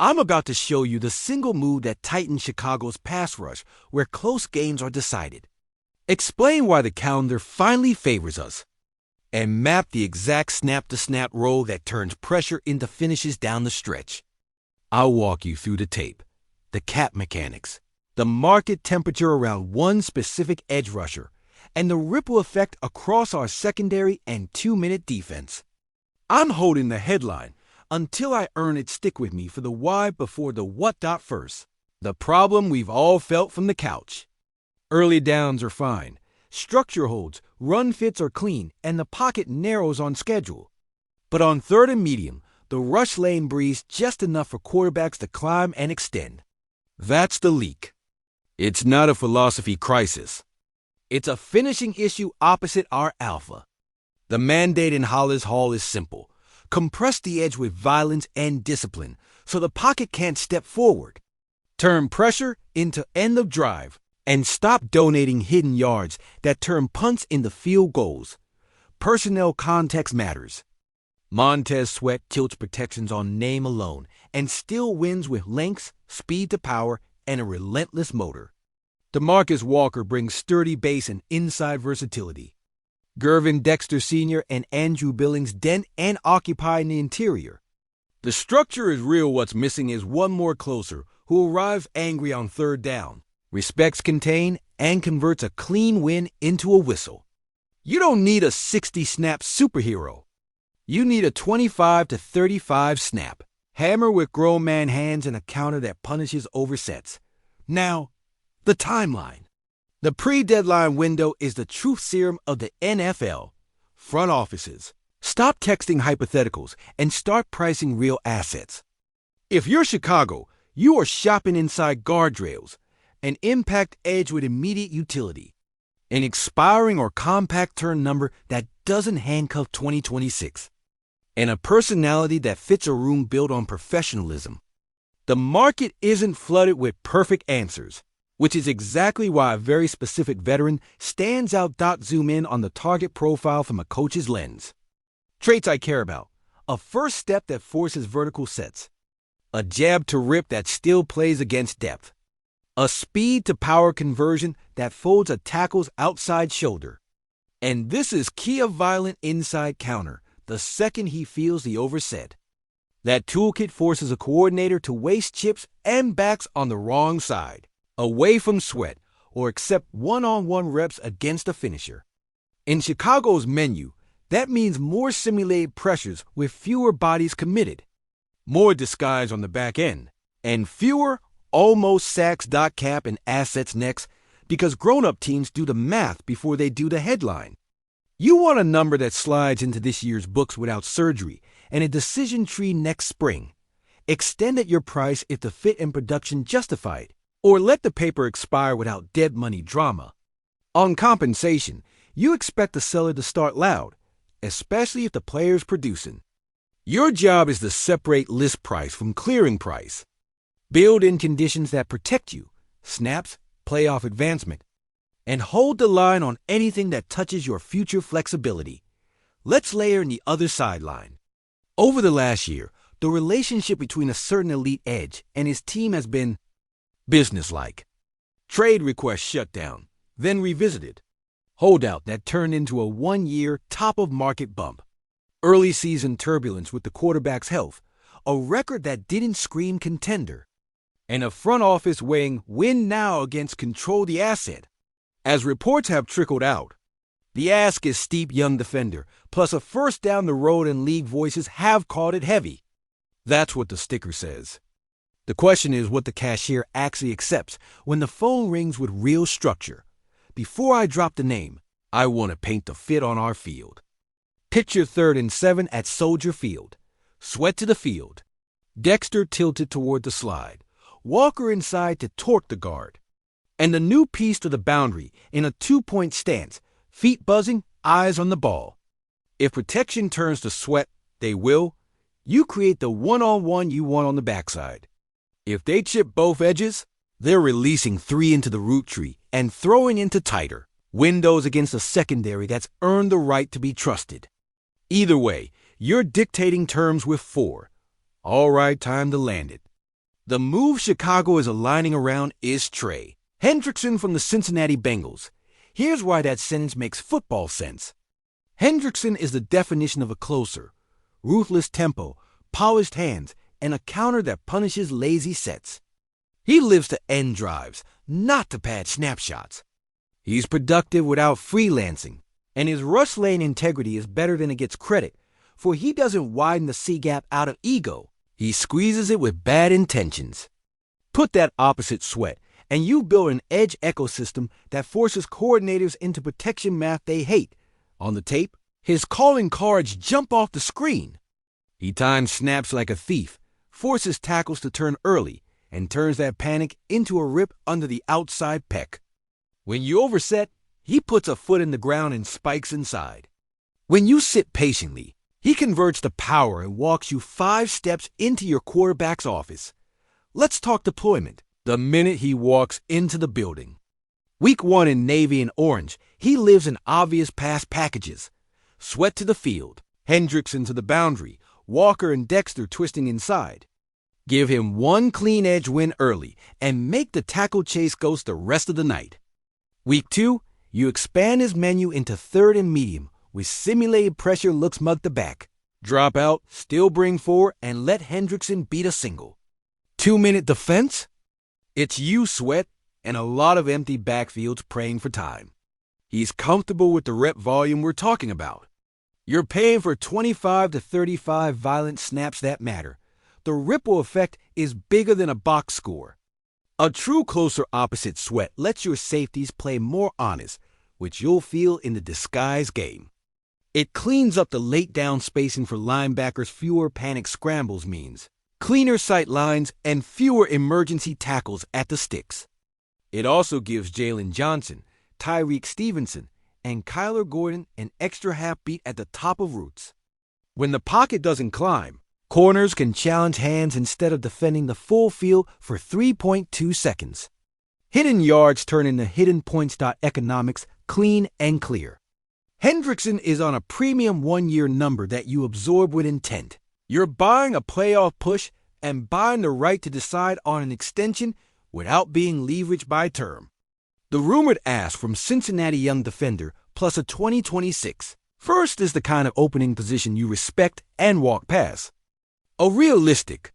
I'm about to show you the single move that tightens Chicago's pass rush, where close games are decided. Explain why the calendar finally favors us, and map the exact snap-to-snap roll that turns pressure into finishes down the stretch. I'll walk you through the tape, the cap mechanics, the market temperature around one specific edge rusher, and the ripple effect across our secondary and 2-minute defense. I'm holding the headline until I earn it stick with me for the why before the what. First, the problem we've all felt from the couch. Early downs are fine, structure holds, run fits are clean, and the pocket narrows on schedule. But on third and medium, the rush lane breathes just enough for quarterbacks to climb and extend. That's the leak. It's not a philosophy crisis. It's a finishing issue opposite our alpha. The mandate in Hollis Hall is simple. Compress the edge with violence and discipline so the pocket can't step forward. Turn pressure into end of drive and stop donating hidden yards that turn punts into field goals. Personnel context matters. Montez Sweat tilts protections on name alone and still wins with length, speed to power, and a relentless motor. DeMarcus Walker brings sturdy base and inside versatility. Gervin Dexter Sr. and Andrew Billings dent and occupy in the interior. The structure is real. What's missing is one more closer who arrives angry on third down, respects contain, and converts a clean win into a whistle. You don't need a 60-snap superhero. You need a 25 to 35 snap hammer with grown man hands and a counter that punishes oversets. Now, the timeline. The pre-deadline window is the truth serum of the NFL. Front offices, stop texting hypotheticals and start pricing real assets. If you're Chicago, you are shopping inside guardrails, an impact edge with immediate utility, an expiring or compact turn number that doesn't handcuff 2026, and a personality that fits a room built on professionalism. The market isn't flooded with perfect answers, which is exactly why a very specific veteran stands out. Zoom in on the target profile from a coach's lens. Traits I care about: a first step that forces vertical sets, a jab to rip that still plays against depth, a speed to power conversion that folds a tackle's outside shoulder. And this is key: a violent inside counter the second he feels the overset. That toolkit forces a coordinator to waste chips and backs on the wrong side, away from Sweat, or accept one-on-one reps against a finisher. In Chicago's menu, that means more simulated pressures with fewer bodies committed, more disguise on the back end, and fewer almost sacks. Cap and assets next, because grown-up teams do the math before they do the headline. You want a number that slides into this year's books without surgery and a decision tree next spring. Extend at your price if the fit and production justify it, or let the paper expire without dead money drama. On compensation, you expect the seller to start loud, especially if the player's producing. Your job is to separate list price from clearing price. Build in conditions that protect you, snaps, playoff advancement, and hold the line on anything that touches your future flexibility. Let's layer in the other sideline. Over the last year, the relationship between a certain elite edge and his team has been businesslike. Trade request shut down, then revisited. Holdout that turned into a one-year top-of-market bump. Early season turbulence with the quarterback's health, a record that didn't scream contender. And a front office weighing win now against control the asset. As reports have trickled out, the ask is steep. Young defender, plus a first down the road, and league voices have called it heavy. That's what the sticker says. The question is what the cashier actually accepts when the phone rings with real structure. Before I drop the name, I want to paint the fit on our field. Picture 3rd and 7 at Soldier Field. Sweat to the field. Dexter tilted toward the slide. Walker inside to torque the guard. And the new piece to the boundary in a 2-point stance, feet buzzing, eyes on the ball. If protection turns to Sweat, they will. You create the one-on-one you want on the backside. If they chip both edges, they're releasing 3 into the root tree and throwing into tighter windows against a secondary that's earned the right to be trusted. Either way, you're dictating terms with 4. All right, time to land it. The move Chicago is aligning around is Trey Hendrickson from the Cincinnati Bengals. Here's why that sentence makes football sense. Hendrickson is the definition of a closer. Ruthless tempo, polished hands, and a counter that punishes lazy sets. He lives to end drives, not to pad snapshots. He's productive without freelancing, and his rush lane integrity is better than it gets credit, for he doesn't widen the C-gap out of ego. He squeezes it with bad intentions. Put that opposite Sweat, and you build an edge ecosystem that forces coordinators into protection math they hate. On the tape, his calling cards jump off the screen. He times snaps like a thief, forces tackles to turn early, and turns that panic into a rip under the outside pec. When you overset, he puts a foot in the ground and spikes inside. When you sit patiently, he converts to power and walks you 5 steps into your quarterback's office. Let's talk deployment. The minute he walks into the building. Week 1 in navy and orange, he lives in obvious pass packages. Sweat to the field, Hendrickson to the boundary, Walker and Dexter twisting inside. Give him one clean edge win early and make the tackle chase ghost the rest of the night. Week 2, you expand his menu into third and medium with simulated pressure looks mug to back. Drop out, still bring 4, and let Hendrickson beat a single. 2-minute defense? It's you, Sweat, and a lot of empty backfields praying for time. He's comfortable with the rep volume we're talking about. You're paying for 25 to 35 violent snaps that matter. The ripple effect is bigger than a box score. A true closer opposite Sweat lets your safeties play more honest, which you'll feel in the disguise game. It cleans up the late down spacing for linebackers. Fewer panic scrambles means cleaner sight lines and fewer emergency tackles at the sticks. It also gives Jalen Johnson, Tyreek Stevenson, and Kyler Gordon an extra half beat at the top of routes. When the pocket doesn't climb, corners can challenge hands instead of defending the full field for 3.2 seconds. Hidden yards turn into hidden points. Economics clean and clear. Hendrickson is on a premium 1-year number that you absorb with intent. You're buying a playoff push and buying the right to decide on an extension without being leveraged by term. The rumored ask from Cincinnati young defender plus a 2026. First is the kind of opening position you respect and walk past. A realistic,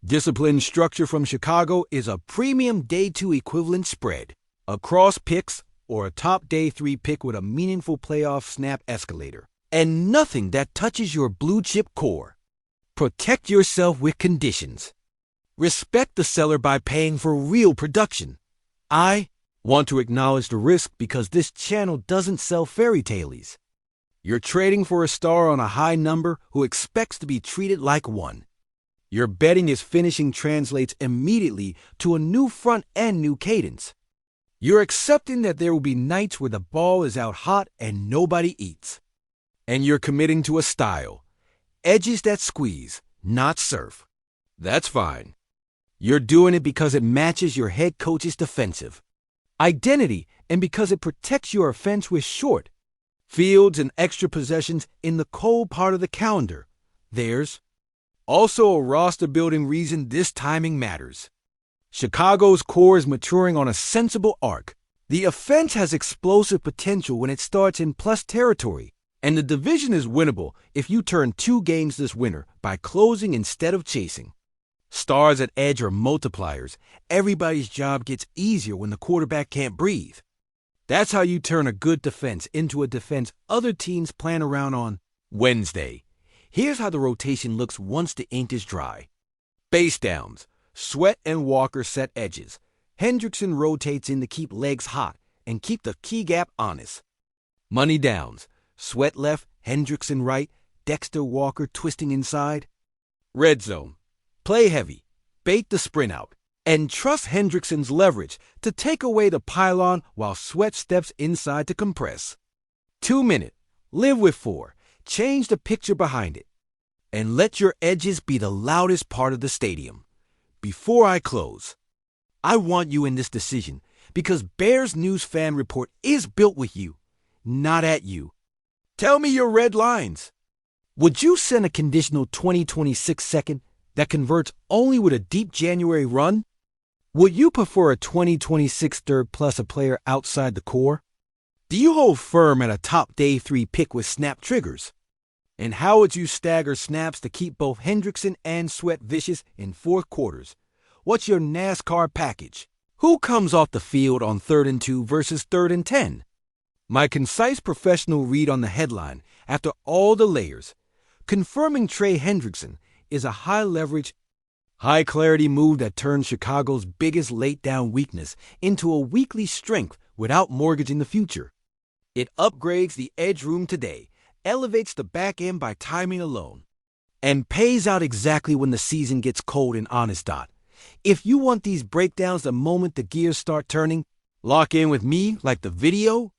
disciplined structure from Chicago is a premium day 2 equivalent spread, a cross picks, or a top day 3 pick with a meaningful playoff snap escalator, and nothing that touches your blue chip core. Protect yourself with conditions. Respect the seller by paying for real production. I want to acknowledge the risk because this channel doesn't sell fairy tales. You're trading for a star on a high number who expects to be treated like one. Your betting his finishing translates immediately to a new front and new cadence. You're accepting that there will be nights where the ball is out hot and nobody eats. And you're committing to a style. Edges that squeeze, not surf. That's fine. You're doing it because it matches your head coach's defensive identity and because it protects your offense with short fields and extra possessions in the cold part of the calendar. There's also a roster-building reason this timing matters. Chicago's core is maturing on a sensible arc. The offense has explosive potential when it starts in plus territory, and the division is winnable if you turn 2 games this winter by closing instead of chasing. Stars at edge are multipliers. Everybody's job gets easier when the quarterback can't breathe. That's how you turn a good defense into a defense other teams plan around on Wednesday. Here's how the rotation looks once the ink is dry. Base downs. Sweat and Walker set edges. Hendrickson rotates in to keep legs hot and keep the key gap honest. Money downs. Sweat left, Hendrickson right, Dexter Walker twisting inside. Red zone. Play heavy. Bait the sprint out. And trust Hendrickson's leverage to take away the pylon while Sweat steps inside to compress. 2-minute. Live with 4. Change the picture behind it. And let your edges be the loudest part of the stadium. Before I close, I want you in this decision because Bears News Fan Report is built with you, not at you. Tell me your red lines. Would you send a conditional 2026 second, that converts only with a deep January run? Would you prefer a 2026 third plus a player outside the core? Do you hold firm at a top day 3 pick with snap triggers? And how would you stagger snaps to keep both Hendrickson and Sweat vicious in fourth quarters? What's your NASCAR package? Who comes off the field on 3rd and 2 versus 3rd and 10? My concise professional read on the headline, after all the layers, confirming Trey Hendrickson is a high-leverage, high-clarity move that turns Chicago's biggest late-down weakness into a weekly strength without mortgaging the future. It upgrades the edge room today, elevates the back end by timing alone, and pays out exactly when the season gets cold in honest dot. If you want these breakdowns the moment the gears start turning, lock in with me like the video,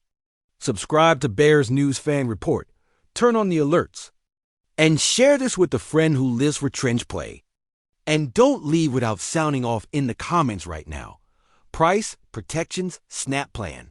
subscribe to Bears News Fan Report, turn on the alerts, and share this with a friend who lives for trench play. And don't leave without sounding off in the comments right now. Price, protections, snap plan.